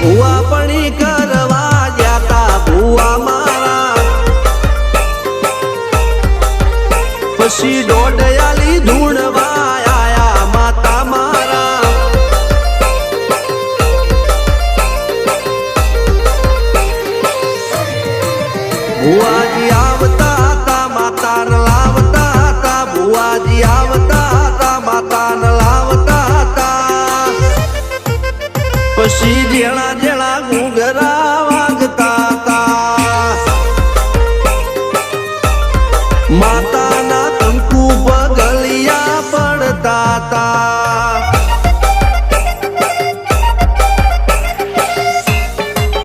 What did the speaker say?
ભુવા પણી કરવા જાતા ભુવા મારા પછી દોડયાલી ધૂણવા આયા માતા મારા ભુવા